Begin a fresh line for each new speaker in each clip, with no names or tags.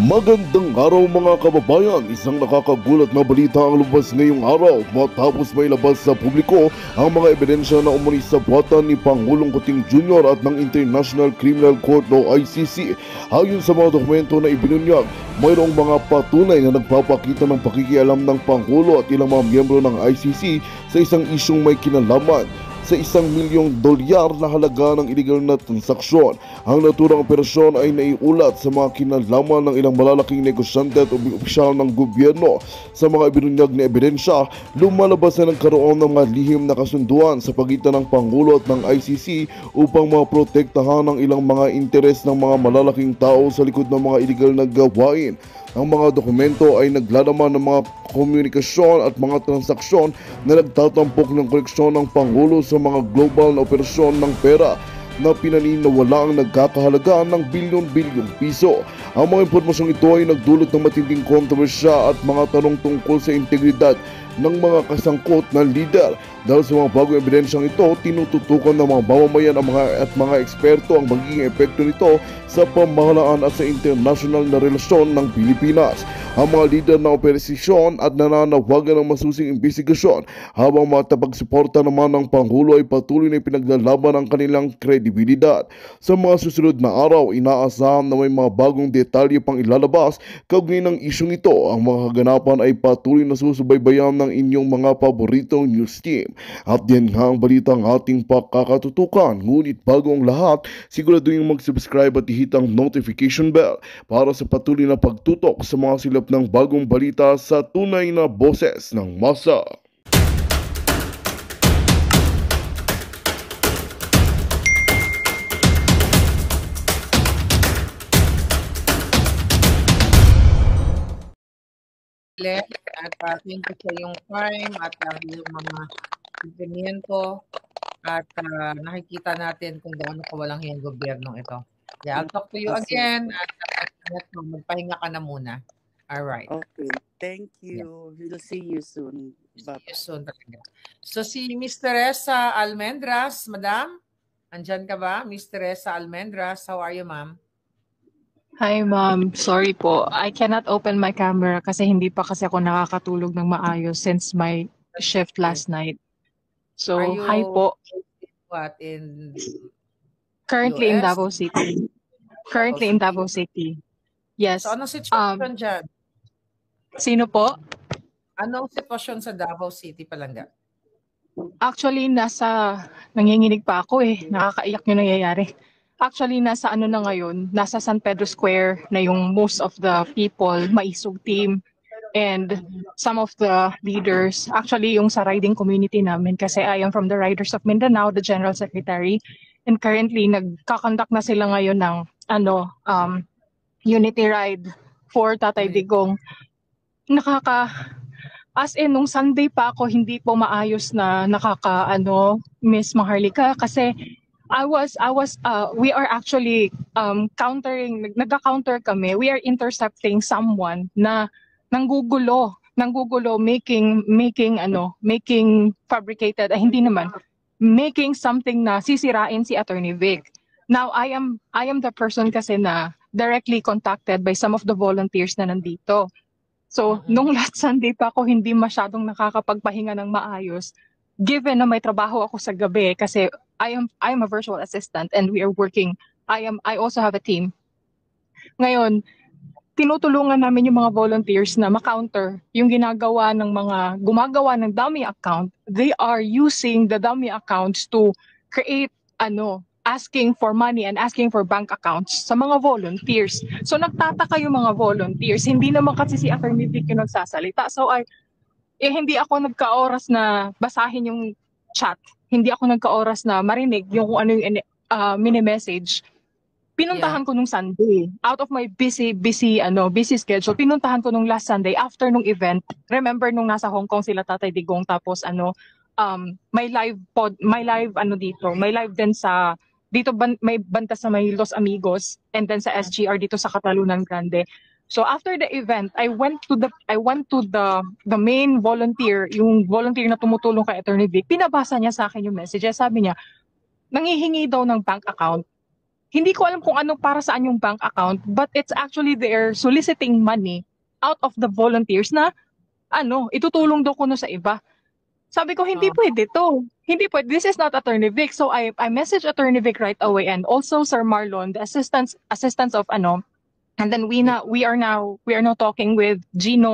Magandang araw mga kababayan, isang nakakagulat na balita ang lumabas ngayong araw matapos may labas sa publiko ang mga ebidensya na umani sa buhatan ni Pangulong Kuting Jr. at ng International Criminal Court o ICC. Ayon sa mga dokumento na ibinunyag, mayroong mga patunay na nagpapakita ng pakikialam ng Pangulo at ilang mga miyembro ng ICC sa isang isyong may kinalaman sa $1 milyong na halaga ng illegal na transaksyon. Ang naturang operasyon ay naiulat sa mga kinalaman ng ilang malalaking negosyante at opisyal ng gobyerno. Sa mga ibinunyag na ebidensya, lumalabas na nagkaroon ng mga lihim na kasunduan sa pagitan ng Pangulo at ng ICC upang maprotektahan ang ilang mga interes ng mga malalaking tao sa likod ng mga illegal na gawain. Ang mga dokumento ay naglalaman ng mga komunikasyon at mga transaksyon na nagtatampok ng koleksyon ng Pangulo sa mga global na operasyon ng pera na pinaniniwala ang nagkakahalaga ng bilyon-bilyong piso. Ang mga impormasyong ito ay nagdulot ng matinding kontrobersya at mga tanong tungkol sa integridad ng mga kasangkot na lider. Dahil sa mga bagong ebidensyang ito, tinututukan ng mga mamamayan at mga eksperto ang magiging epekto nito sa pamahalaan at sa international na relasyon ng Pilipinas. Ang mga lider ng operasyon at nananawagan ng masusing investigasyon, habang matapagsuporta naman ng Pangulo ay patuloy na ipinaglalaban ang kanilang kredibilidad. Sa mga susunod na araw, inaasahan na may mga bagong detalye pang ilalabas kaugnay ng isyong ito. Ang mga kaganapan ay patuloy na susubaybayan ng inyong mga paboritong news team. At yan nga ang balita ng ating pakakatutukan. Ngunit bago ang lahat, siguraduhin mag-subscribe at ihit ang notification bell para sa patuloy na pagtutok sa mga silap ng bagong balita sa tunay na boses ng masa.
At thank you sa iyong time at iyong mga sentimiento at nakikita natin kung gaano kawalang hiyang gobyernong ito. Yeah, I'll talk to you again at magpahinga ka na muna. All right.
Okay, thank you. We'll see you soon.
See you soon talaga. So si Miss Teresa Almendras, Madam, andyan ka ba? Miss Teresa Almendras, how are you, ma'am?
Hi, ma'am. Sorry po. I cannot open my camera kasi hindi pa kasi ako nakakatulog ng maayos since my shift last night. So, hi po.
What, in
Currently
US?
in Davao City. Currently in Davao City. Yes.
So, anong sitwasyon dyan?
Sino po?
Anong sitwasyon sa Davao City, Palangga?
Actually, nanginginig pa ako eh. Nakakaiyak yung nangyayari. Actually, nasa San Pedro Square na yung most of the people, Maisog team, and some of the leaders, actually yung sa riding community namin, kasi I am from the Riders of Mindanao, the General Secretary, and currently nagkakonduct na sila ngayon ng unity ride for Tatay Digong. As in, nung Sunday pa ako, hindi po maayos na Miss Maharlika, kasi we are actually nagka-counter kami. We are intercepting someone na nanggugulo, making fabricated, hindi naman, making something na sisirain si Attorney Vic. Now, I am the person kasi na directly contacted by some of the volunteers na nandito. So, nung last Sunday pa ako, hindi masyadong nakakapagpahinga ng maayos. Given na may trabaho ako sa gabi kasi I am a virtual assistant and we are working. I also have a team. Ngayon, tinutulungan namin yung mga volunteers na ma-counter yung gumagawa ng dummy account. They are using the dummy accounts to create asking for money and asking for bank accounts sa mga volunteers. So nagtataka yung mga volunteers, hindi naman kasi si Attorney Vic yung nagsasalita. So hindi ako nagka-oras na basahin yung chat. Hindi ako nagka-oras na marinig yung kung ano yung mini-message. Pinuntahan ko nung Sunday. Out of my busy schedule, pinuntahan ko nung last Sunday after nung event. Remember nung nasa Hong Kong sila Tatay Digong, tapos may live din may banta sa may Los Amigos, and then sa SGR dito sa Catalunan Grande. So after the event, I went to the main volunteer, yung volunteer na tumutulong kay Attorney Vic. Pinabasa niya sa akin yung message. Sabi niya, nanghihingi daw ng bank account hindi ko alam kung ano para saan yung bank account, but it's actually they're soliciting money out of the volunteers na itutulong daw kuno sa iba. Sabi ko, hindi
Oh.
pwede to. Hindi pwede. This is not Attorney Vic. So I messaged Attorney Vic right away, and also Sir Marlon, the assistants of and then we are now talking with Jin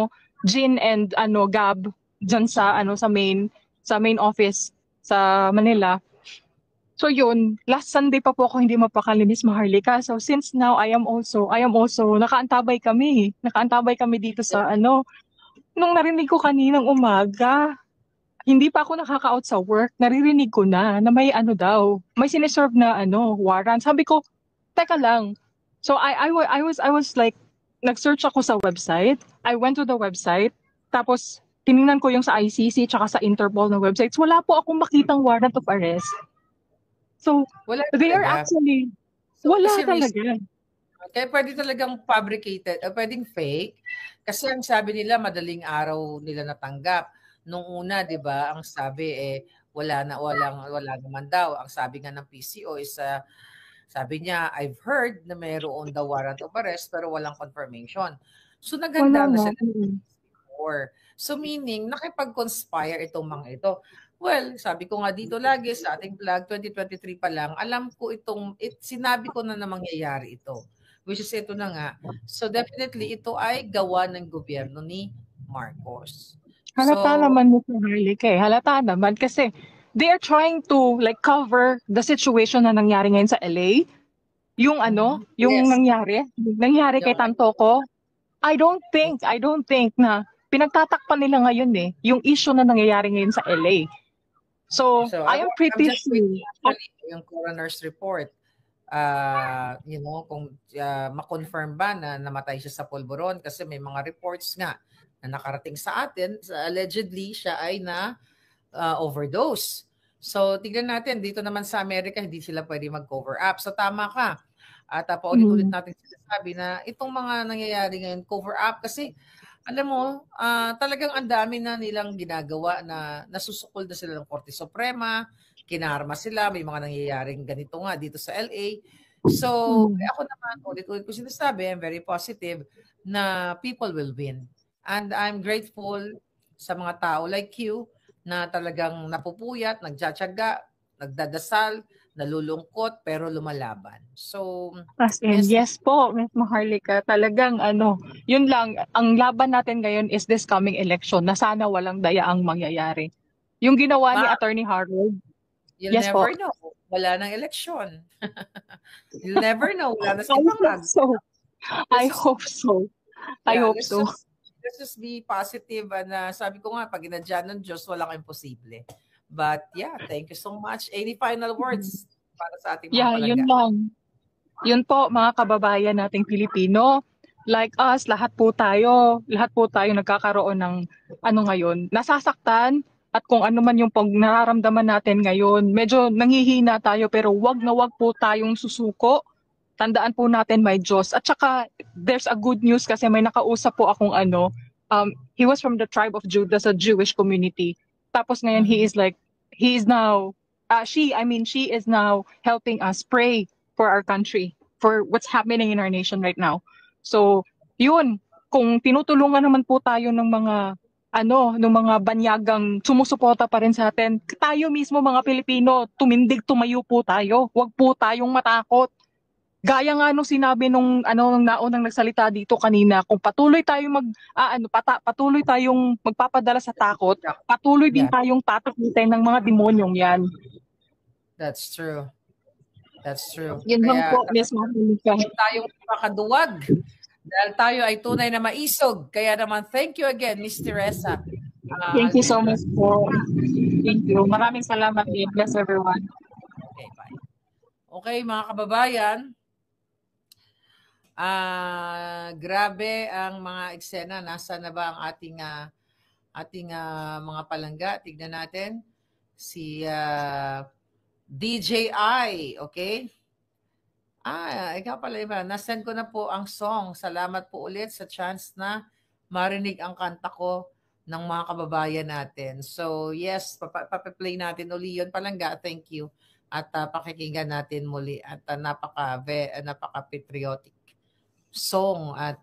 and Gab dyan sa main office sa Manila. So yun, last Sunday pa po ako hindi mapakali, Miss Maharlika. So since now I am also nakaantabay kami dito sa nung narinig ko kaninang umaga. Hindi pa ako nakaka-out sa work, naririnig ko na may may siniserve na warrant. Sabi ko, teka lang. So I was like, nag-search ako sa website. I went to the website, tapos tiningnan ko yung sa ICC tsaka sa Interpol na websites. Wala po akong makitang warrant of arrest. So
Wala
they are
talaga.
actually,
So,
wala
kasi
talaga.
kaya pwede talagang fabricated, pwedeng fake. Kasi ang sabi nila, madaling araw nila natanggap. Nung una, 'di ba, ang sabi wala naman daw. Ang sabi nga ng PCO is sabi niya, I've heard na mayroon daw warrant of arrest pero walang confirmation. So naganda
Wala
na
nga.
sila before. So meaning, nakipag-conspire itong mga ito. Well, sabi ko nga dito lagi sa ating vlog, 2023 pa lang, alam ko sinabi ko na mangyayari ito. Which is ito na nga. So definitely, ito ay gawa ng gobyerno ni Marcos.
Halata naman mo sa Harlika Halata naman kasi they are trying to like cover the situation na nangyari ngayon sa LA. Yung yung
Yes.
nangyari kay Tantoko. I don't think na pinagtatakpan nila ngayon yung issue na nangyayari ngayon sa LA. So I am pretty
just
sure
actually, yung coroner's report, kung ma-confirm ba na namatay siya sa pulburon, kasi may mga reports nga na nakarating sa atin, allegedly siya ay na overdose. So tignan natin, dito naman sa Amerika, hindi sila pwede mag-cover up. So tama ka. At paulit-ulit natin sinasabi na itong mga nangyayari ngayon, cover up, kasi alam mo, talagang ang dami na nilang ginagawa na nasusukol na sila ng Korte Suprema, kinarma sila, may mga nangyayaring ganito nga dito sa LA. So ako naman, ulit-ulit ko sinasabi, I'm very positive na people will win. And I'm grateful sa mga tao like you na talagang napupuyat, nagtsatsaga, nagdadasal, nalulungkot, pero lumalaban. So,
as in, yes po, Ms. Maharlika, talagang yun lang, ang laban natin ngayon is this coming election na sana walang dayaang mangyayari. Yung ginawa ni Attorney Harold,
you'll
yes
never
po.
know. Wala nang eleksyon. You'll never know. Wala na
I hope so. I hope so.
Let's just be positive. And sabi ko nga, pag inadyan ng Diyos, walang imposible. But yeah, thank you so much. Any final words para sa ating mga palangga?
Yun lang. Yun po, mga kababayan nating Pilipino. Like us, lahat po tayo nagkakaroon ng ngayon, nasasaktan, at kung ano man yung nararamdaman natin ngayon, medyo nanghihina tayo, pero wag na wag po tayong susuko. Tandaan po natin may Diyos. At saka, there's a good news kasi may nakausap po akong he was from the tribe of Judah sa Jewish community. Tapos ngayon, she is now helping us pray for our country, for what's happening in our nation right now. So, yun, kung tinutulungan naman po tayo ng mga ng mga banyagang sumusuporta pa rin sa atin, tayo mismo mga Pilipino, tumayo po tayo. Huwag po tayong matakot. Gaya nga nung sinabi nung naunang nagsalita dito kanina, kung patuloy tayong patuloy tayong magpapadala sa takot, patuloy din tayong tatakutin ng mga demonyong 'yan.
That's true.
Yun lang po, Miss Maharlika.
Tayong makaduwag dahil tayo ay tunay na maisog. Kaya naman, thank you again, Miss Teresa.
Thank you so much po. Thank you. Maraming salamat. Bless everyone.
Okay, bye. Okay, mga kababayan. Grabe ang mga eksena. Nasa na ba ang ating mga palangga? Tignan natin. Si DJI, okay? Ikaw pala iba. Nasend ko na po ang song. Salamat po ulit sa chance na marinig ang kanta ko ng mga kababayan natin. So, yes, papaplay natin uli yun. Palangga, thank you. at pakikinggan natin muli at napaka-patriotic song at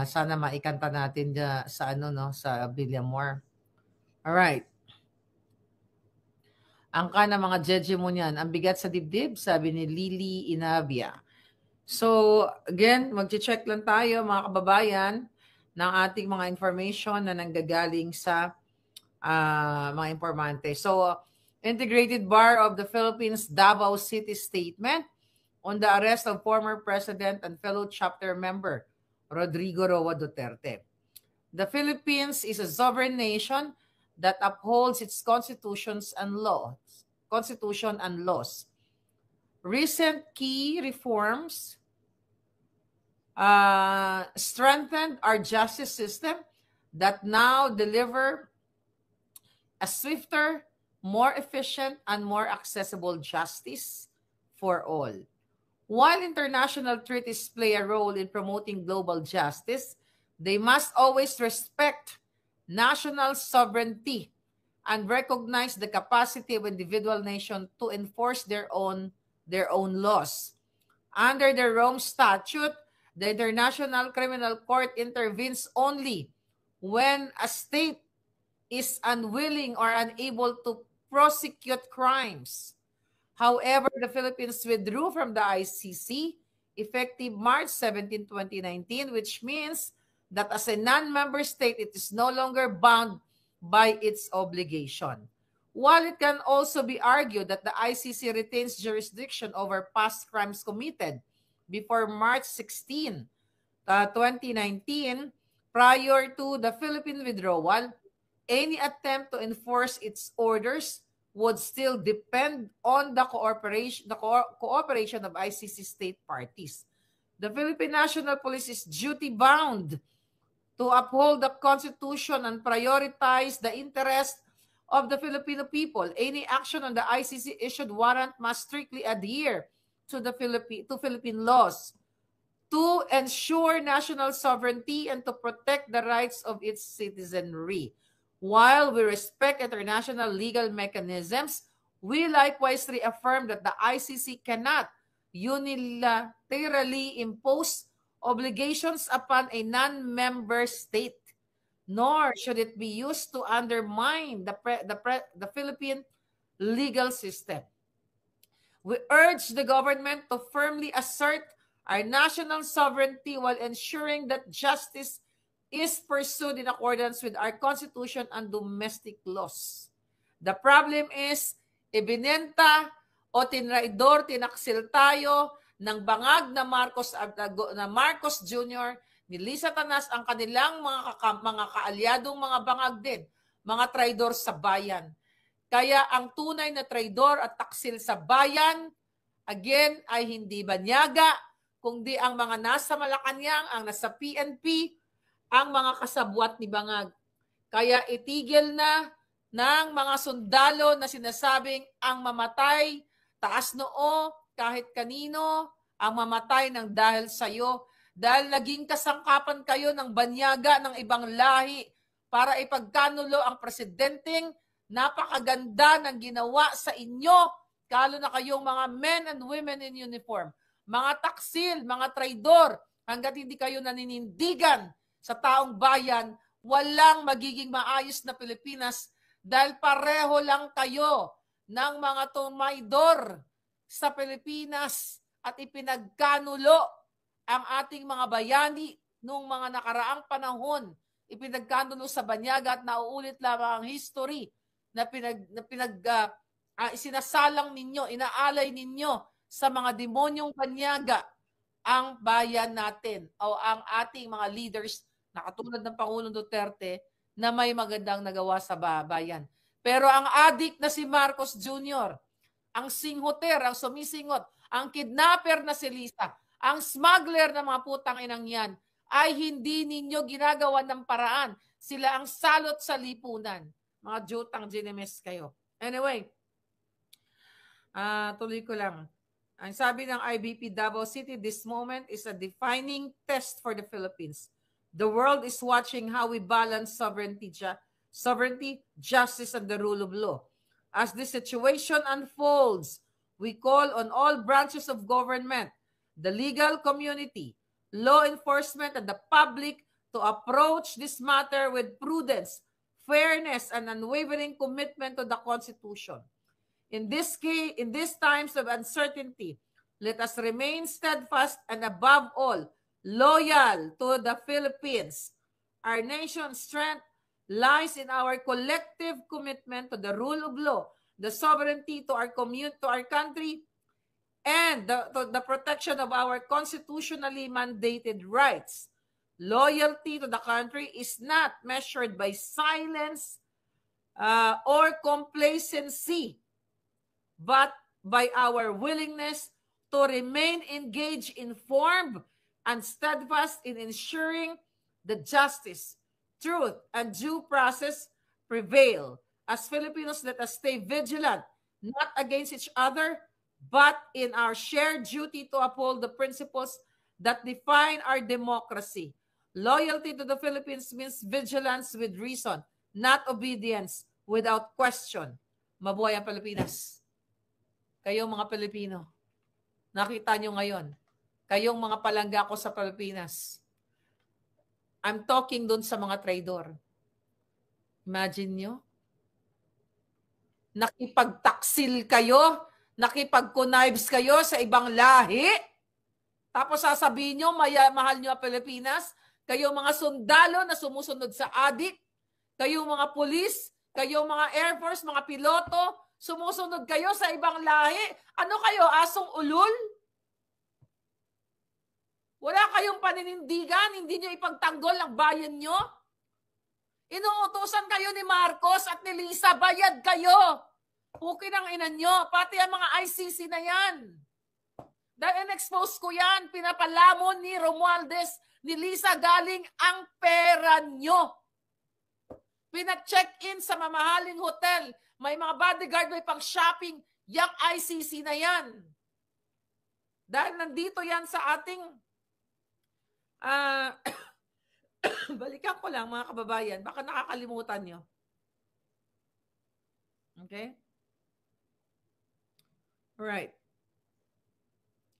sana maikanta natin sa sa Villamor. Alright. Ang kana mga jeje mo niyan, ang bigat sa dibdib, sabi ni Lily Inabia. So, again, mag-check lang tayo mga kababayan ng ating mga information na nanggagaling sa mga informante. So, Integrated Bar of the Philippines Davao City Statement on the arrest of former President and fellow chapter member Rodrigo Roa Duterte. The Philippines is a sovereign nation that upholds its constitution and laws. Recent key reforms strengthened our justice system that now deliver a swifter, more efficient, and more accessible justice for all. While international treaties play a role in promoting global justice, they must always respect national sovereignty and recognize the capacity of individual nations to enforce their own laws. Under the Rome Statute, the International Criminal Court intervenes only when a state is unwilling or unable to prosecute crimes. However, the Philippines withdrew from the ICC effective March 17, 2019, which means that as a non-member state, it is no longer bound by its obligation. While it can also be argued that the ICC retains jurisdiction over past crimes committed before March 16, 2019, prior to the Philippine withdrawal, any attempt to enforce its orders would still depend on the cooperation of ICC state parties. The Philippine National Police is duty-bound to uphold the Constitution and prioritize the interest of the Filipino people. Any action on the ICC issued warrant must strictly adhere to Philippine laws to ensure national sovereignty and to protect the rights of its citizenry. While we respect international legal mechanisms, we likewise reaffirm that the ICC cannot unilaterally impose obligations upon a non-member state, nor should it be used to undermine the Philippine legal system. We urge the government to firmly assert our national sovereignty while ensuring that justice is pursued in accordance with our Constitution and domestic laws. The problem is, ibinenta o tinraidor, tinaksil tayo ng bangag na Marcos Jr., ni Lisa Tanas ang kanilang mga kaalyadong mga bangag din, mga traidor sa bayan. Kaya ang tunay na traidor at taksil sa bayan, again, ay hindi Banyaga, kundi ang mga nasa Malacanang, ang nasa PNP, ang mga kasabwat ni Bangag. Kaya itigil na ng mga sundalo na sinasabing ang mamatay, taas noo, kahit kanino, ang mamatay ng dahil sa'yo, dahil naging kasangkapan kayo ng Banyaga ng ibang lahi para ipagkanulo ang presidenteng napakaganda ng ginawa sa inyo, kalo na kayong mga men and women in uniform, mga taksil, mga traidor, hanggat hindi kayo naninindigan sa taong bayan, walang magiging maayos na Pilipinas dahil pareho lang kayo ng mga tumaydor sa Pilipinas at ipinagkanulo ang ating mga bayani noong mga nakaraang panahon. Ipinagkanulo sa Banyaga at nauulit lamang ang history na sinasalang ninyo, inaalay ninyo sa mga demonyong Banyaga ang bayan natin o ang ating mga leaders na katulad ng Pangulong Duterte na may magandang nagawa sa bayan. Pero ang adik na si Marcos Jr., ang singhoter, ang sumisingot, ang kidnapper na si Lisa, ang smuggler na mga putang inang yan, ay hindi ninyo ginagawa ng paraan. Sila ang salot sa lipunan. Mga jutang ginemes kayo. Anyway, tuloy ko lang. Ang sabi ng IBP Davao City, this moment is a defining test for the Philippines. The world is watching how we balance sovereignty, justice, and the rule of law. As the situation unfolds, we call on all branches of government, the legal community, law enforcement, and the public to approach this matter with prudence, fairness, and unwavering commitment to the Constitution. In this case, in these times of uncertainty, let us remain steadfast and above all, loyal to the Philippines. Our nation's strength lies in our collective commitment to the rule of law, the sovereignty to our country, and the protection of our constitutionally mandated rights. Loyalty to the country is not measured by silence or complacency, but by our willingness to remain engaged, informed, and steadfast in ensuring the justice, truth, and due process prevail. As Filipinos, let us stay vigilant, not against each other, but in our shared duty to uphold the principles that define our democracy. Loyalty to the Philippines means vigilance with reason, not obedience without question. Mabuhay ang Pilipinas. Kayong mga Pilipino, nakita nyo ngayon, kayong mga palangga ko sa Pilipinas, I'm talking dun sa mga traidor. Imagine nyo, nakipagtaksil kayo, nakipag-connives kayo sa ibang lahi, tapos sasabihin nyo, mahal nyo ang Pilipinas, kayong mga sundalo na sumusunod sa adik, kayong mga pulis, kayong mga Air Force, mga piloto, sumusunod kayo sa ibang lahi. Ano kayo, asong ulol? Wala kayong paninindigan, hindi nyo ipagtanggol ang bayan nyo. Inuutusan kayo ni Marcos at ni Lisa, bayad kayo. Pukin ang ina nyo, pati ang mga ICC na yan. Dahil in-expose ko yan, pinapalamon ni Romualdez, ni Lisa galing ang pera nyo. Pina-check-in sa mamahaling hotel, may mga bodyguard, may pang-shopping, yung ICC na yan. Dahil nandito yan sa ating balikan ko lang mga kababayan, baka nakakalimutan nyo. Okay? Right.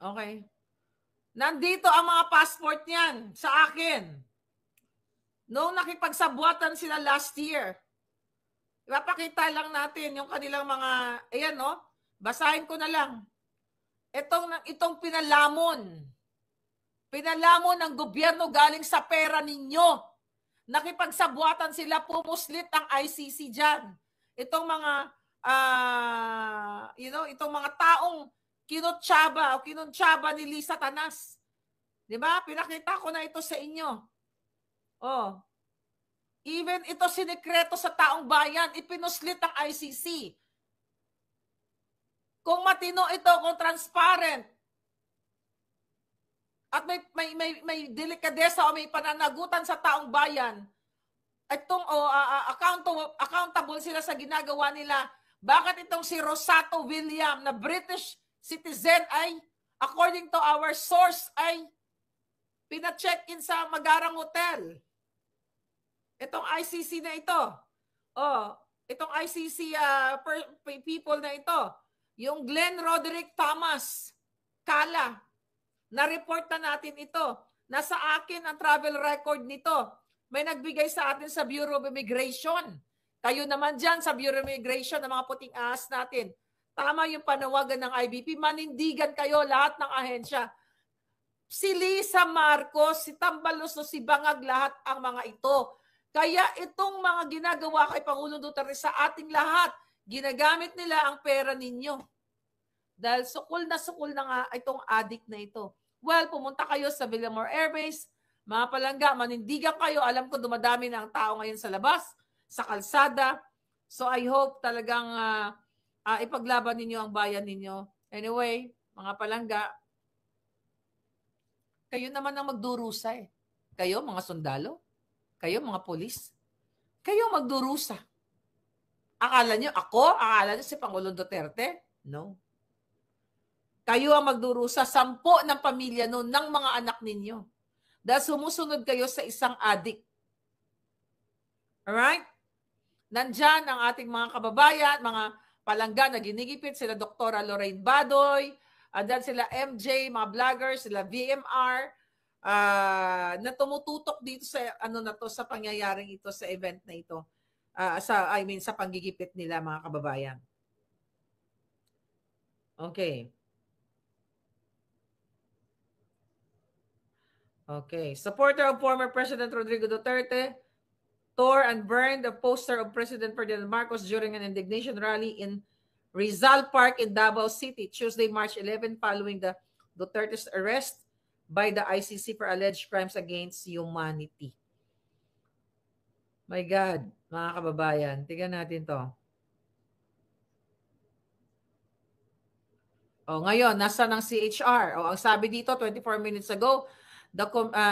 Okay. Nandito ang mga passport niyan sa akin. Noong nakipagsabuatan sila last year, ipapakita lang natin yung kanilang mga, ayan no, basahin ko na lang. Itong pinalamon. Pinalamon ng gobyerno galing sa pera ninyo. Nakipagsabuatan sila, pumuslit ang ICC dyan. Itong mga, itong mga taong kinuntsaba ni Lisa Tanas. Diba? Pinakita ko na ito sa inyo. Oh. Even ito sinikreto sa taong bayan, ipinuslit ang ICC. Kung matino ito, kung transparent, at may delikadesa o may pananagutan sa taong bayan, itong accountable sila sa ginagawa nila. Bakit itong si Rosato William na British citizen ay, according to our source, ay pina-check-in sa Magarang Hotel? Itong ICC na ito. Itong ICC people na ito. Yung Glenn Roderick Thomas, Kala, na-report na natin ito. Nasa akin ang travel record nito. May nagbigay sa atin sa Bureau of Immigration. Kayo naman dyan sa Bureau of Immigration, ng mga puting ahas natin. Tama yung panawagan ng IBP. Manindigan kayo lahat ng ahensya. Si Lisa Marcos, si Tambalos, si Bangag, lahat ang mga ito. Kaya itong mga ginagawa kay Pangulong Duterte sa ating lahat, ginagamit nila ang pera ninyo. Dahil sukul na nga itong addict na ito. Well, pumunta kayo sa Villamor Air Base, mga palangga, manindigan kayo. Alam ko dumadami na ang tao ngayon sa labas, sa kalsada. So I hope talagang ipaglaban ninyo ang bayan ninyo. Anyway, mga palangga, kayo naman ang magdurusa eh. Kayo, mga sundalo. Kayo, mga polis. Kayo magdurusa. Akala nyo ako? Akala nyo si Pangulong Duterte? No. Kayo ang magdurusa, 10 ng pamilya noon, ng mga anak ninyo. Dahil sumusunod kayo sa isang adik. Alright? Nandyan ang ating mga kababayan, mga palangga na ginigipit, sila Doktora Lorraine Badoy, andyan sila MJ, mga vloggers, sila VMR, na tumututok dito sa sa pangyayaring ito, sa event na ito. Sa panggigipit nila, mga kababayan. Okay. Okay. Supporter of former President Rodrigo Duterte tore and burned the poster of President Ferdinand Marcos during an indignation rally in Rizal Park in Davao City, Tuesday, March 11, following the Duterte's arrest by the ICC for alleged crimes against humanity. My God, mga kababayan, tingnan natin to. Ngayon, nasa ng CHR. Ang sabi dito, 24 minutes ago,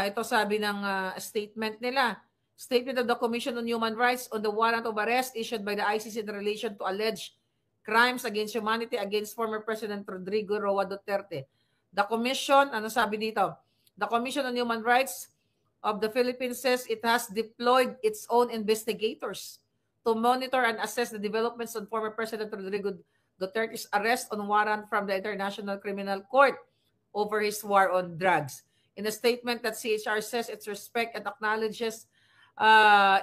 ito sabi ng statement nila. Statement of the Commission on Human Rights on the warrant of arrest issued by the ICC in relation to alleged crimes against humanity against former President Rodrigo Roa Duterte. The Commission, sabi dito? The Commission on Human Rights of the Philippines says it has deployed its own investigators to monitor and assess the developments on former President Rodrigo Duterte's arrest on warrant from the International Criminal Court over his war on drugs. In a statement that CHR says it respects and acknowledges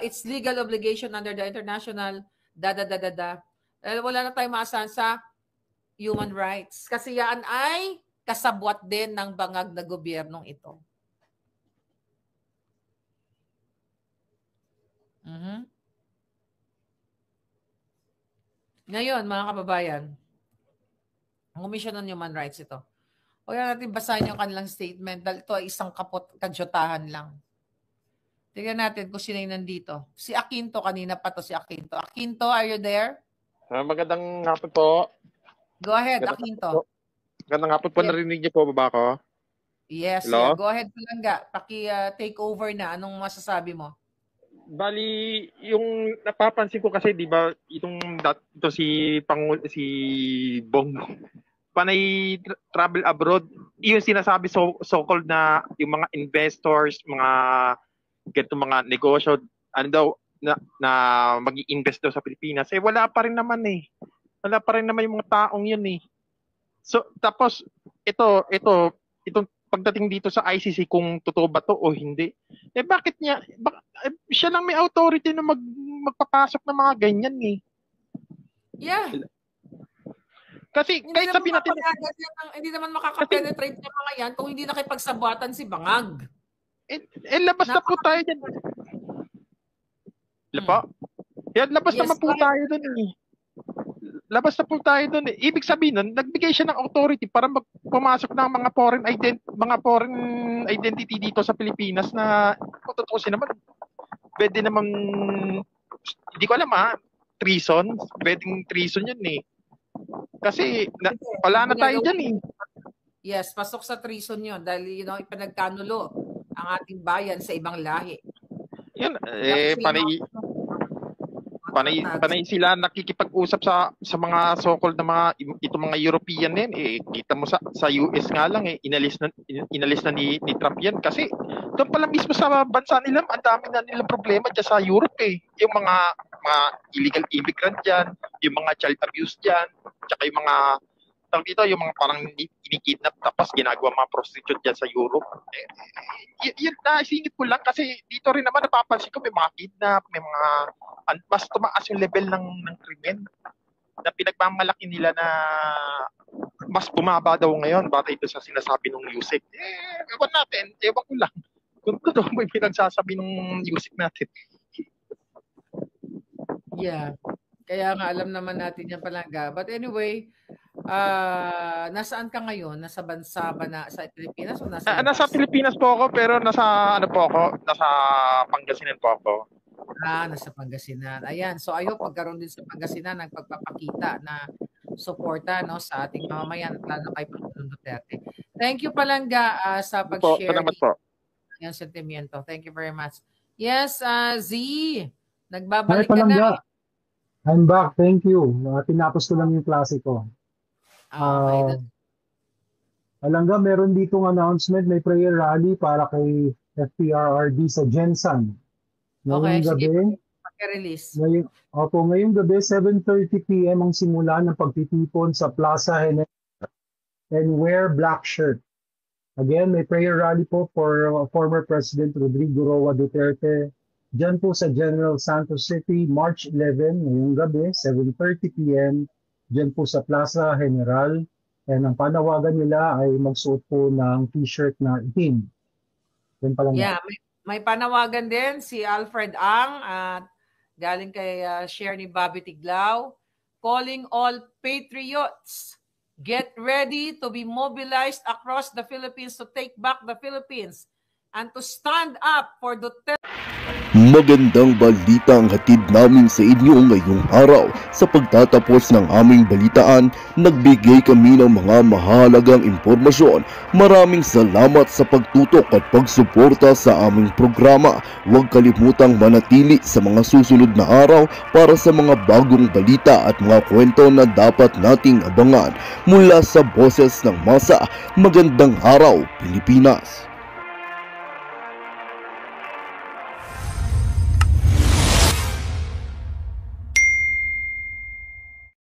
its legal obligation under the international wala na tayong maasahan sa human rights. Kasi yan ay kasabwat din ng bangag na gobyernong ito. Ngayon, mga kababayan, ang Commission on Human Rights ito. Huwag natin basahin yung kanilang statement dahil ito ay isang kadyotahan lang. Tingnan natin kung sino yung nandito. Si Aquinto, kanina pa to si Aquinto. Aquinto, are you there?
Magandang hapon po.
Go ahead,
Magandang
Aquinto.
Magandang hapon po, narinig niyo po ba ako?
Yes,
Hello?
yeah. Go ahead, Palangga. Take over na. Anong masasabi mo?
Bali, yung napapansin ko kasi, di ba, ito si Bongbong, panay travel abroad, yung sinasabi so-called na yung mga investors, mga ganito mga negosyo, na mag-i-invest daw sa Pilipinas, wala pa rin naman eh. Wala pa rin naman yung mga taong yun eh. So, tapos, itong pagdating dito sa ICC kung totoo ba to o hindi, bakit siya lang may authority na magpapasok ng mga ganyan eh.
Yeah.
Kasi kahit sabihin natin,
hindi naman makaka-penetrate ng mga yan kung hindi nakipagsabuatan si Bangag.
Labas na po tayo dyan. Labas naman po tayo dun eh. Labas na po tayo dun eh. Ibig sabihin nun, nagbigay siya ng authority para pumasok ng mga foreign identity dito sa Pilipinas na kung tutusin naman, pwede naman, hindi ko alam treason, pwedeng treason yun eh. Kasi wala na tayo dyan eh.
Yes, pasok sa treason yun dahil ipinagkanulo ang ating bayan sa ibang lahi.
Yan, panay sila nakikipag-usap sa mga so-called na mga European din kita mo sa US nga lang inalis na ni Trump yan kasi doon pala mismo sa bansa nila ang dami na nilang problema diyan sa Europe yung mga illegal immigrant diyan, yung mga child abuse diyan, tsaka yung mga yung mga parang kinikidnap tapos ginagawa mga prostitute diyan sa Europe. Yun na isingit ko lang kasi dito rin naman napapansin ko may mga kidnap, may mga mas tumaas yung level ng krimen na pinagmamalaki nila na mas bumaba daw ngayon batay ito sa sinasabi ng Yusek. Ewan ko lang kung totoo mo yung pinagsasabi ng Yusek natin.
Yeah. Kaya nga alam naman natin yan Palangga. But anyway, nasaan ka ngayon? Nasa bansa ba sa Pilipinas o
nasa Pilipinas po ako pero nasa Pangasinan po ako.
Nasa Pangasinan. Ayan. So I hope magkaroon din sa Pangasinan ng pagpapakita na suporta sa ating mamamayan at lalo kay Pangulong Duterte. Thank you Palangga sa pag-share ng sentimiento. Thank you very much. Yes, Z. Nagbabalik ka na.
I'm back. Thank you. Tinapos ko lang yung klase ko. Palangga, meron ditong announcement. May prayer rally para kay FPRRD sa Jensan. Ngayong gabi,
release.
Ngayong gabi, 7:30 p.m. ang simula ng pagtitipon sa Plaza General and wear black shirt. Again, may prayer rally po for former President Rodrigo Roa Duterte. Diyan po sa General Santos City, March 11, ngayong gabi, 7:30 p.m. Diyan po sa Plaza General. And ang panawagan nila ay magsuot po ng t-shirt na itim. Yan pa lang.
Yeah, may panawagan din si Alfred Ang at galing kay share ni Bobby Tiglao, calling all patriots, get ready to be mobilized across the Philippines to take back the Philippines and to stand up for Duterte.
Magandang balita ang hatid namin sa inyo ngayong araw. Sa pagtatapos ng aming balitaan, nagbigay kami ng mga mahalagang impormasyon. Maraming salamat sa pagtutok at pagsuporta sa aming programa. Huwag kalimutang manatili sa mga susunod na araw para sa mga bagong balita at mga kwento na dapat nating abangan. Mula sa Boses ng Masa, magandang araw Pilipinas!